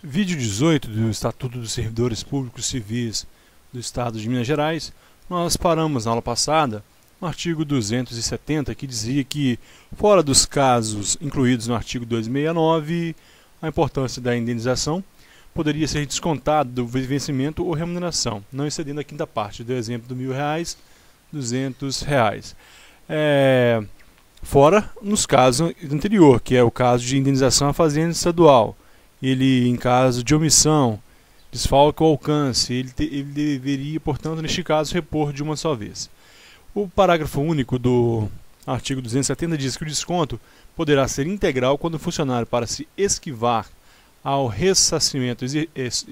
Vídeo 18 do Estatuto dos Servidores Públicos Civis do Estado de Minas Gerais. Nós paramos na aula passada no artigo 270, que dizia que, fora dos casos incluídos no artigo 269, a importância da indenização poderia ser descontado do vencimento ou remuneração, não excedendo a quinta parte, do exemplo do R$1.000, R$200. Fora nos casos anterior, que é o caso de indenização à fazenda estadual. Ele, em caso de omissão, desfalque ou alcance, ele deveria, portanto, neste caso, repor de uma só vez. O parágrafo único do artigo 270 diz que o desconto poderá ser integral quando o funcionário, para se esquivar ao ressarcimento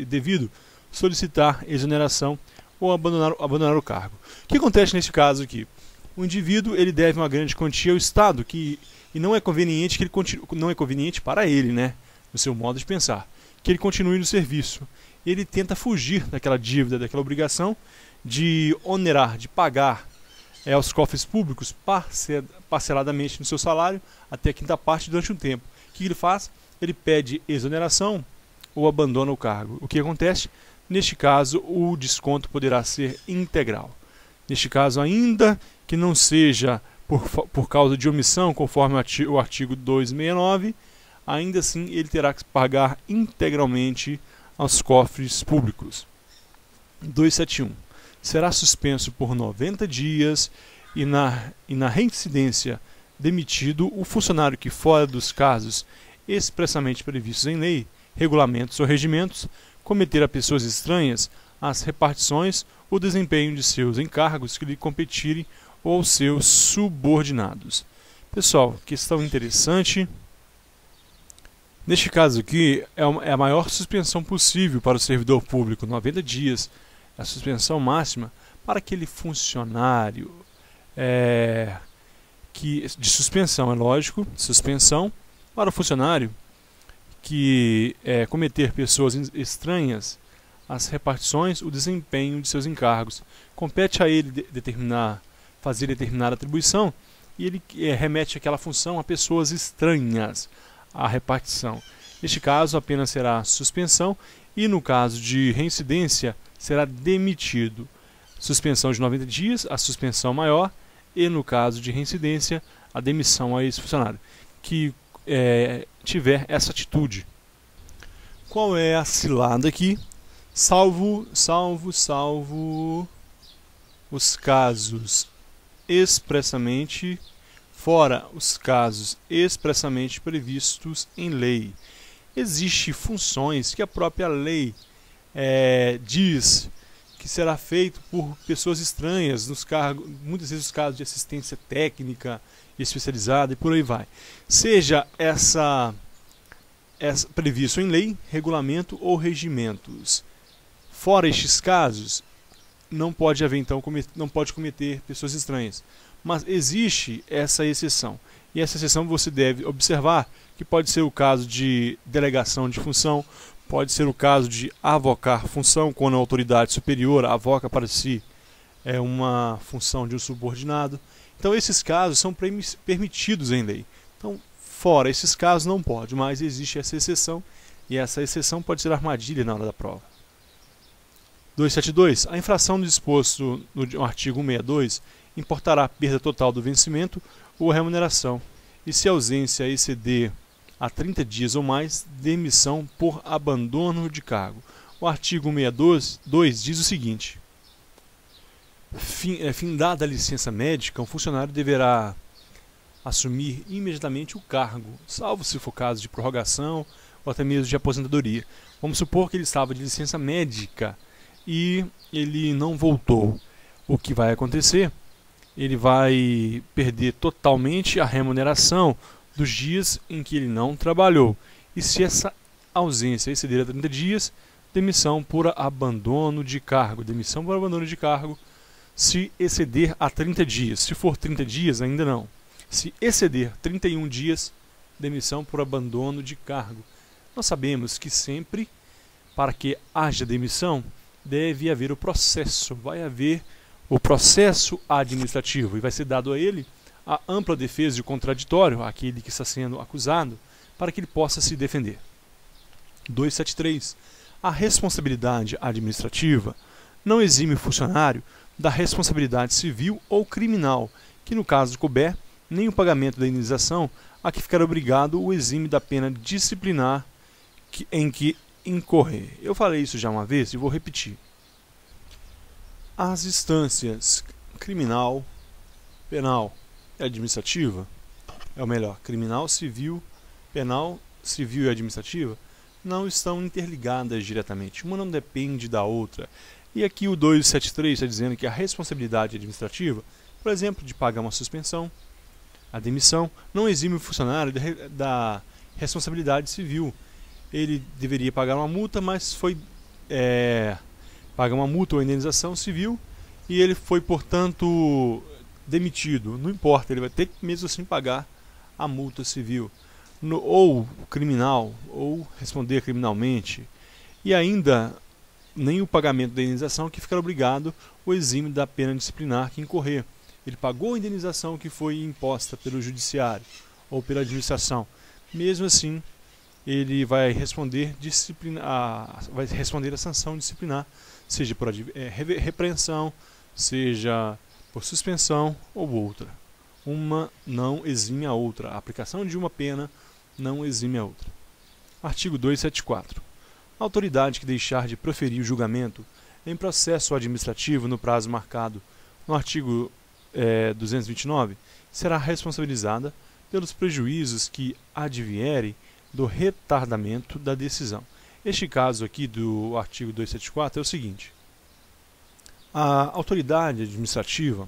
devido, solicitar exoneração ou abandonar o cargo. O que acontece neste caso aqui? O indivíduo ele deve uma grande quantia ao Estado, e não é conveniente que ele não é conveniente para ele, né, no seu modo de pensar, que ele continue no serviço. Ele tenta fugir daquela dívida, daquela obrigação de onerar, de pagar aos cofres públicos parceladamente no seu salário até a quinta parte durante um tempo. O que ele faz? Ele pede exoneração ou abandona o cargo. O que acontece? Neste caso, o desconto poderá ser integral. Neste caso, ainda que não seja por causa de omissão, conforme o artigo 269, ainda assim ele terá que pagar integralmente aos cofres públicos. 271. Será suspenso por 90 dias e na reincidência demitido o funcionário que, fora dos casos expressamente previstos em lei, regulamentos ou regimentos, cometer a pessoas estranhas as repartições ou desempenho de seus encargos que lhe competirem ou seus subordinados. Pessoal, questão interessante. Neste caso aqui, é a maior suspensão possível para o servidor público, 90 dias, a suspensão máxima para aquele funcionário de suspensão, é lógico, suspensão para o funcionário que cometer pessoas estranhas as repartições, o desempenho de seus encargos. Compete a ele fazer determinada atribuição e ele remete aquela função a pessoas estranhas à repartição. Neste caso, apenas será suspensão e, no caso de reincidência, será demitido. Suspensão de 90 dias, a suspensão maior, e, no caso de reincidência, a demissão a esse funcionário que tiver essa atitude. Qual é a cilada aqui? Salvo os casos expressamente, fora os casos expressamente previstos em lei. Existem funções que a própria lei diz que será feito por pessoas estranhas, nos cargos, muitas vezes os casos de assistência técnica especializada e por aí vai. Seja essa previsto em lei, regulamento ou regimentos. Fora estes casos, não pode haver, então, não pode cometer pessoas estranhas. Mas existe essa exceção. E essa exceção você deve observar que pode ser o caso de delegação de função, pode ser o caso de avocar função, quando a autoridade superior avoca para si uma função de um subordinado. Então esses casos são permitidos em lei. Então, fora esses casos não pode, mas existe essa exceção, e essa exceção pode ser armadilha na hora da prova. 272. A infração do disposto no artigo 162 importará a perda total do vencimento ou remuneração, e se a ausência exceder a 30 dias ou mais, demissão por abandono de cargo. O artigo 162 diz o seguinte: findada a licença médica, um funcionário deverá assumir imediatamente o cargo, salvo se for caso de prorrogação ou até mesmo de aposentadoria. Vamos supor que ele estava de licença médica e ele não voltou. O que vai acontecer? Ele vai perder totalmente a remuneração dos dias em que ele não trabalhou. E se essa ausência exceder a 30 dias, demissão por abandono de cargo. Demissão por abandono de cargo se exceder a 30 dias. Se for 30 dias, ainda não. Se exceder 31 dias, demissão por abandono de cargo. Nós sabemos que sempre, para que haja demissão, deve haver o processo. Vai haver o processo administrativo e vai ser dado a ele a ampla defesa de contraditório, aquele que está sendo acusado, para que ele possa se defender. 273. A responsabilidade administrativa não exime o funcionário da responsabilidade civil ou criminal, que no caso couber, nem o pagamento da indenização a que ficar obrigado o exime da pena disciplinar em que incorrer. Eu falei isso já uma vez e vou repetir. As instâncias criminal, penal e administrativa, é o melhor, criminal, civil, penal, civil e administrativa, não estão interligadas diretamente. Uma não depende da outra. E aqui o 273 está dizendo que a responsabilidade administrativa, por exemplo, de pagar uma suspensão, a demissão, não exime o funcionário da responsabilidade civil. Ele deveria pagar uma multa, mas foi pagar uma multa ou indenização civil e ele foi, portanto, demitido. Não importa, ele vai ter que mesmo assim pagar a multa civil. Ou criminal, ou responder criminalmente. E ainda nem o pagamento da indenização que ficar obrigado o exime da pena disciplinar que incorrer. Ele pagou a indenização que foi imposta pelo judiciário ou pela administração. Mesmo assim, ele vai responder a sanção disciplinar, seja por repreensão, seja por suspensão ou outra. Uma não exime a outra. A aplicação de uma pena não exime a outra. Artigo 274. A autoridade que deixar de proferir o julgamento em processo administrativo no prazo marcado no artigo 229 será responsabilizada pelos prejuízos que advierem do retardamento da decisão. Este caso aqui do artigo 274 é o seguinte: a autoridade administrativa,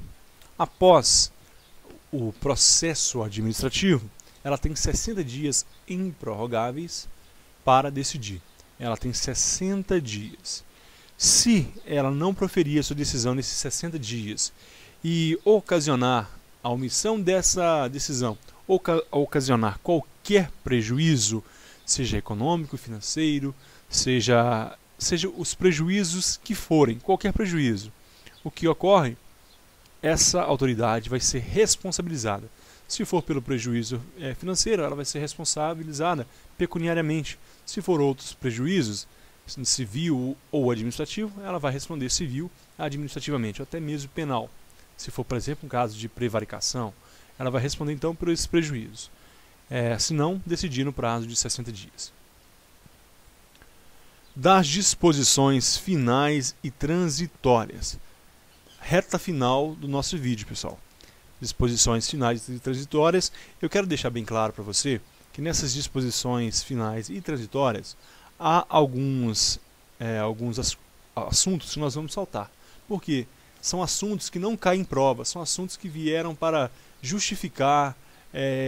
após o processo administrativo, ela tem 60 dias improrrogáveis para decidir. Ela tem 60 dias. Se ela não proferir a sua decisão nesses 60 dias e ocasionar a omissão dessa decisão, ou ocasionar qualquer prejuízo, seja econômico, financeiro, seja os prejuízos que forem, qualquer prejuízo, o que ocorre, essa autoridade vai ser responsabilizada. Se for pelo prejuízo financeiro, ela vai ser responsabilizada pecuniariamente. Se for outros prejuízos, civil ou administrativo, ela vai responder civil administrativamente, ou até mesmo penal. Se for, por exemplo, um caso de prevaricação, ela vai responder então por esses prejuízos. Se não, decidir no prazo de 60 dias. Das disposições finais e transitórias. Reta final do nosso vídeo, pessoal. Disposições finais e transitórias. Eu quero deixar bem claro para você que nessas disposições finais e transitórias há alguns assuntos que nós vamos saltar. Por quê? São assuntos que não caem em prova, são assuntos que vieram para justificar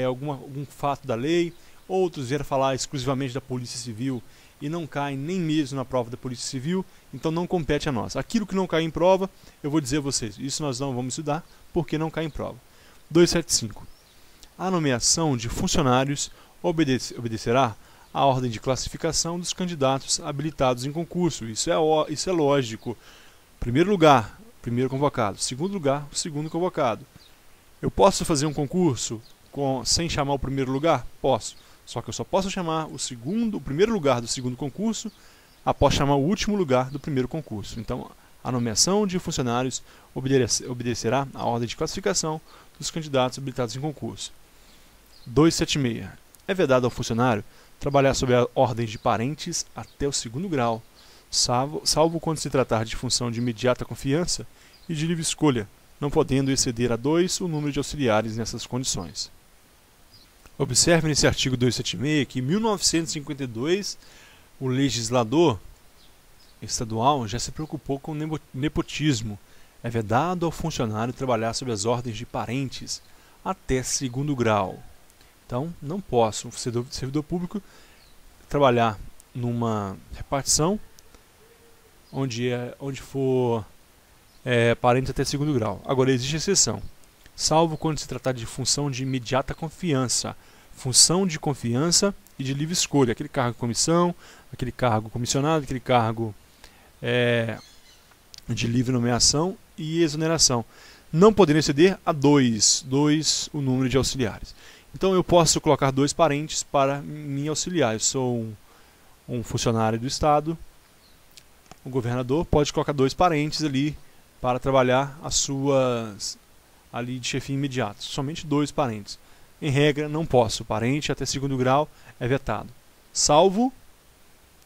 algum fato da lei, outros vieram falar exclusivamente da Polícia Civil e não caem nem mesmo na prova da Polícia Civil, então não compete a nós. Aquilo que não cai em prova, eu vou dizer a vocês, isso nós não vamos estudar porque não cai em prova. 275. A nomeação de funcionários obedecerá à ordem de classificação dos candidatos habilitados em concurso. Isso é lógico. Primeiro lugar, primeiro convocado. Segundo lugar, o segundo convocado. Eu posso fazer um concurso sem chamar o primeiro lugar? Posso. Só que eu só posso chamar o primeiro lugar do segundo concurso após chamar o último lugar do primeiro concurso. Então, a nomeação de funcionários obedecerá à ordem de classificação dos candidatos habilitados em concurso. 276. É vedado ao funcionário trabalhar sob a ordem de parentes até o segundo grau, salvo quando se tratar de função de imediata confiança e de livre escolha, não podendo exceder a 2 o número de auxiliares nessas condições. Observe nesse artigo 276 que em 1952 o legislador estadual já se preocupou com o nepotismo. É vedado ao funcionário trabalhar sob as ordens de parentes até segundo grau. Então, não posso, um servidor público, trabalhar numa repartição onde for parentes até segundo grau. Agora, existe exceção, salvo quando se tratar de função de imediata confiança, função de confiança e de livre escolha, aquele cargo de comissão, aquele cargo comissionado, aquele cargo de livre nomeação e exoneração, não podendo exceder a 2 o número de auxiliares. Então eu posso colocar 2 parentes para me auxiliar. Eu sou um funcionário do Estado, o governador pode colocar 2 parentes ali para trabalhar as suas ali de chefia imediata. Somente 2 parentes. Em regra, não posso. Parente até 2º grau é vetado. Salvo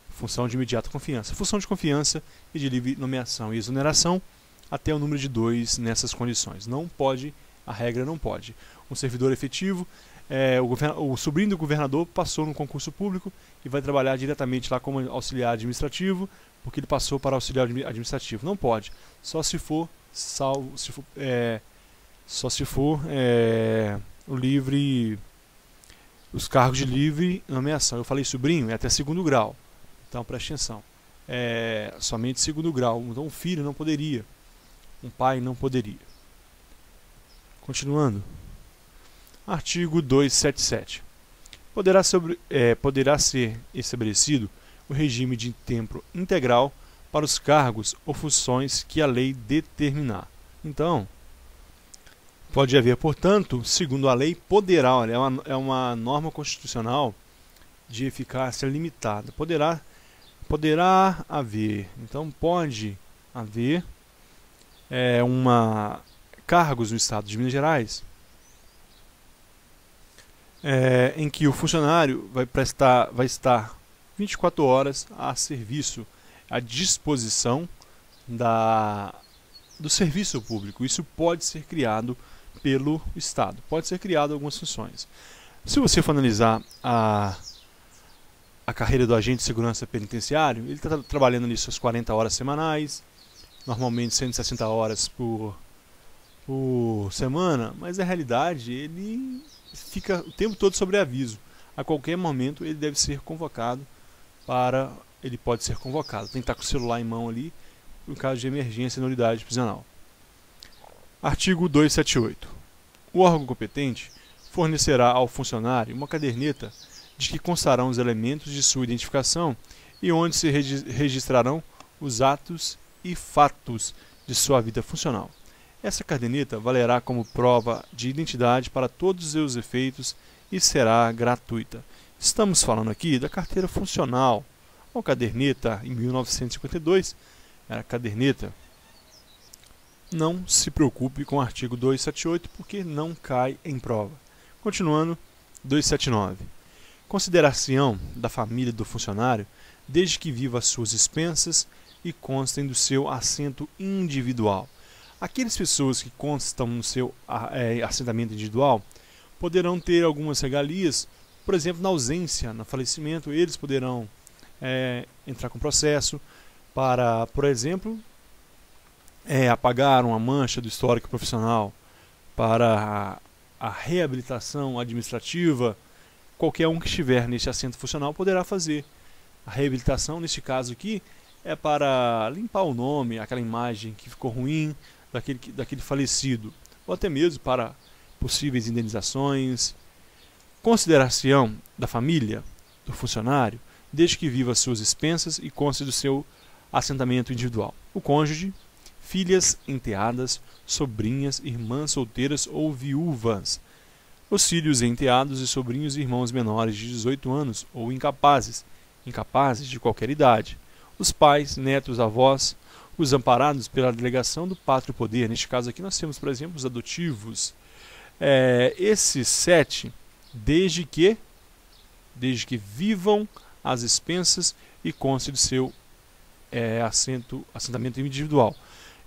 função de imediata confiança. Função de confiança e de livre nomeação e exoneração até o número de 2 nessas condições. Não pode, a regra não pode. Um servidor efetivo, o sobrinho do governador passou no concurso público e vai trabalhar diretamente lá como auxiliar administrativo, porque ele passou para auxiliar administrativo. Não pode. Só se for salvo, o livre, os cargos de livre nomeação. Eu falei sobrinho, é até 2º grau. Então preste atenção. Somente 2º grau. Então um filho não poderia. Um pai não poderia. Continuando. Artigo 277. Poderá ser estabelecido o regime de tempo integral para os cargos ou funções que a lei determinar. Então, pode haver, portanto, segundo a lei, poderá, olha, é uma norma constitucional de eficácia limitada. Poderá haver, então pode haver cargos no Estado de Minas Gerais em que o funcionário vai estar 24 horas a serviço, à disposição do serviço público. Isso pode ser criado pelo Estado. Pode ser criado algumas funções. Se você for analisar a carreira do agente de segurança penitenciário, ele está trabalhando ali suas 40 horas semanais, normalmente 160 horas por semana, mas na realidade ele fica o tempo todo sobre aviso. A qualquer momento ele deve ser convocado ele pode ser convocado. Tem que estar com o celular em mão ali, no caso de emergência na unidade prisional. Artigo 278. O órgão competente fornecerá ao funcionário uma caderneta de que constarão os elementos de sua identificação e onde se registrarão os atos e fatos de sua vida funcional. Essa caderneta valerá como prova de identidade para todos os seus efeitos e será gratuita. Estamos falando aqui da carteira funcional. A caderneta, em 1952, era caderneta. Não se preocupe com o artigo 278, porque não cai em prova. Continuando, 279. Consideração da família do funcionário, desde que viva as suas expensas e constem do seu assento individual. Aquelas pessoas que constam no seu assentamento individual poderão ter algumas regalias, por exemplo, na ausência, no falecimento, eles poderão entrar com processo para, por exemplo, apagar uma mancha do histórico profissional, para a reabilitação administrativa. Qualquer um que estiver nesse assento funcional poderá fazer. A reabilitação, neste caso aqui, é para limpar o nome, aquela imagem que ficou ruim daquele falecido, ou até mesmo para possíveis indenizações. Consideração da família do funcionário, desde que viva as suas expensas e conste do seu assentamento individual. O cônjuge, filhas enteadas, sobrinhas, irmãs solteiras ou viúvas. Os filhos enteados e sobrinhos e irmãos menores de 18 anos ou incapazes de qualquer idade. Os pais, netos, avós, os amparados pela delegação do pátrio poder. Neste caso aqui nós temos, por exemplo, os adotivos. Esses 7, desde que vivam às expensas e conste do seu assentamento individual.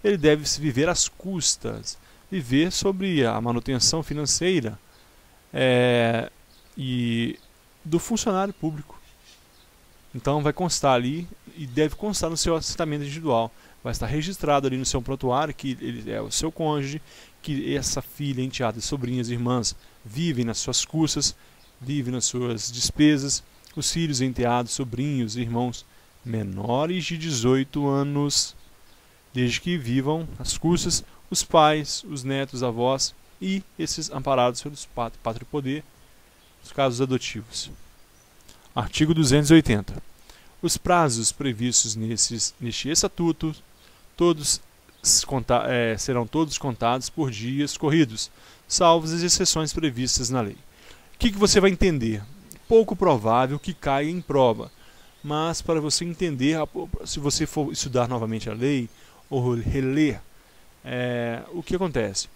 Ele deve viver às custas, viver sobre a manutenção financeira e do funcionário público. Então vai constar ali e deve constar no seu assentamento individual. Vai estar registrado ali no seu prontuário que ele é o seu cônjuge, que essa filha, enteada, sobrinhas, irmãs vivem nas suas custas, vivem nas suas despesas. Os filhos, enteados, sobrinhos, irmãos menores de 18 anos, desde que vivam as custas, os pais, os netos, avós e esses amparados pelos pátrio poder, os casos adotivos. Artigo 280. Os prazos previstos neste estatuto serão todos contados por dias corridos, salvo as exceções previstas na lei. O que você vai entender? Pouco provável que caia em prova. mas para você entender, se você for estudar novamente a lei ou reler, o que acontece?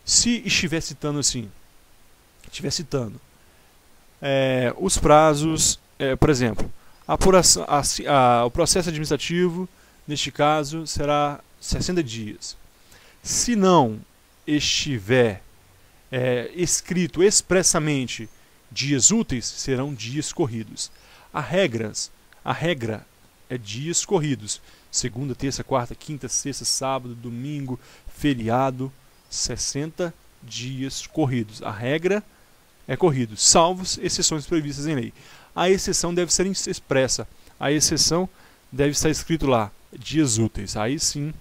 Se estiver citando assim, os prazos, por exemplo, o processo administrativo, neste caso, será 60 dias. Se não estiver escrito expressamente dias úteis, serão dias corridos. A regra é dias corridos. Segunda, terça, quarta, quinta, sexta, sábado, domingo, feriado, 60 dias corridos. A regra é corrido, salvo exceções previstas em lei. A exceção deve ser expressa. A exceção deve estar escrito lá, dias úteis. Aí sim,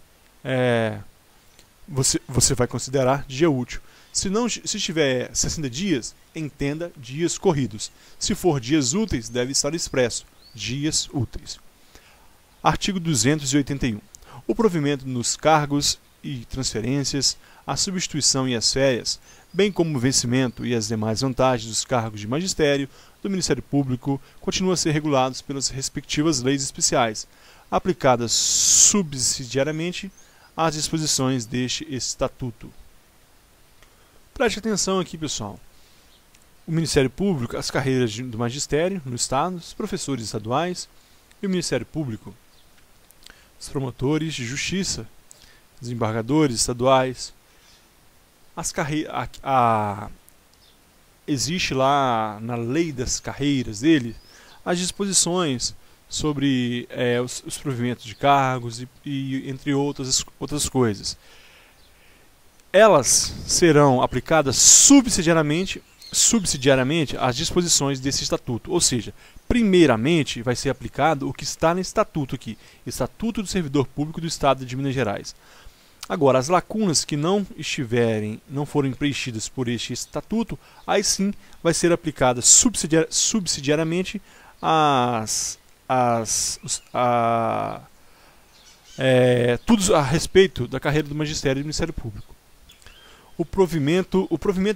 você vai considerar dia útil. Se tiver 60 dias, entenda dias corridos. Se for dias úteis, deve estar expresso, dias úteis. Artigo 281. O provimento nos cargos e transferências, a substituição e as férias, bem como o vencimento e as demais vantagens dos cargos de magistério do Ministério Público, continuam a ser regulados pelas respectivas leis especiais, aplicadas subsidiariamente às disposições deste Estatuto. Preste atenção aqui, pessoal. O Ministério Público, as carreiras do magistério no Estado, os professores estaduais e o Ministério Público, os promotores de justiça, desembargadores estaduais. Existe lá na lei das carreiras dele as disposições sobre os provimentos de cargos e entre outras coisas. Elas serão aplicadas subsidiariamente às disposições desse estatuto, ou seja, primeiramente vai ser aplicado o que está no estatuto aqui, Estatuto do Servidor Público do Estado de Minas Gerais. Agora, as lacunas que não forem preenchidas por este estatuto, aí sim vai ser aplicada subsidiariamente tudo a respeito da carreira do magistério e do Ministério Público. O provimento,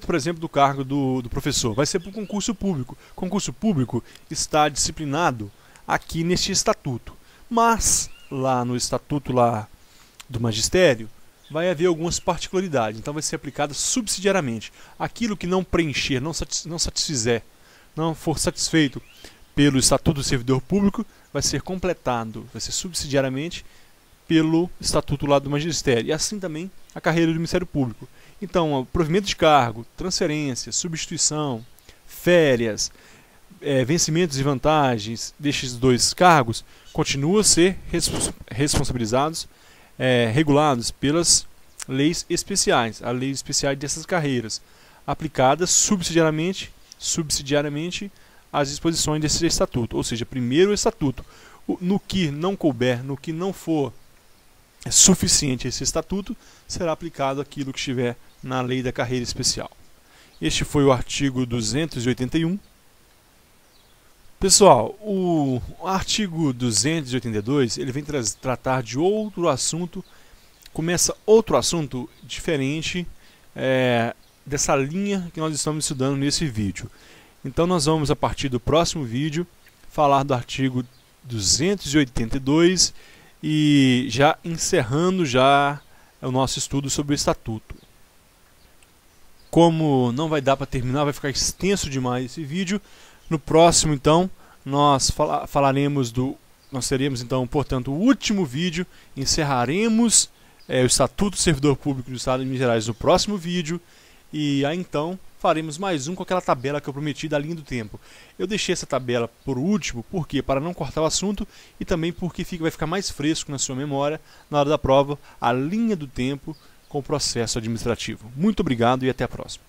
por exemplo, do cargo do professor vai ser por concurso público. Concurso público está disciplinado aqui neste estatuto, mas lá no estatuto do magistério vai haver algumas particularidades, então vai ser aplicado subsidiariamente. Aquilo que não preencher, não satisfizer, não for satisfeito pelo Estatuto do Servidor Público, vai ser completado, vai ser subsidiariamente pelo Estatuto lá do Magistério. E assim também a carreira do Ministério Público. Então, o provimento de cargo, transferência, substituição, férias, vencimentos e vantagens destes dois cargos continuam a ser responsabilizados, regulados pelas leis especiais, a lei especial dessas carreiras, aplicadas subsidiariamente às disposições desse estatuto. Ou seja, primeiro o estatuto, no que não couber, no que não for suficiente esse estatuto, será aplicado aquilo que estiver na lei da carreira especial. Este foi o artigo 281. Pessoal, o artigo 282 ele vem tratar de outro assunto, começa outro assunto diferente dessa linha que nós estamos estudando nesse vídeo. Então nós vamos, a partir do próximo vídeo, falar do artigo 282 e já encerrando o nosso estudo sobre o Estatuto. Como não vai dar para terminar, vai ficar extenso demais esse vídeo, no próximo, então, nós teremos, então, portanto, o último vídeo, encerraremos o Estatuto do Servidor Público do Estado de Minas Gerais no próximo vídeo, e aí, então, faremos mais um com aquela tabela que eu prometi da linha do tempo. Eu deixei essa tabela por último, porque para não cortar o assunto, e também porque vai ficar mais fresco na sua memória, na hora da prova, a linha do tempo com o processo administrativo. Muito obrigado e até a próxima.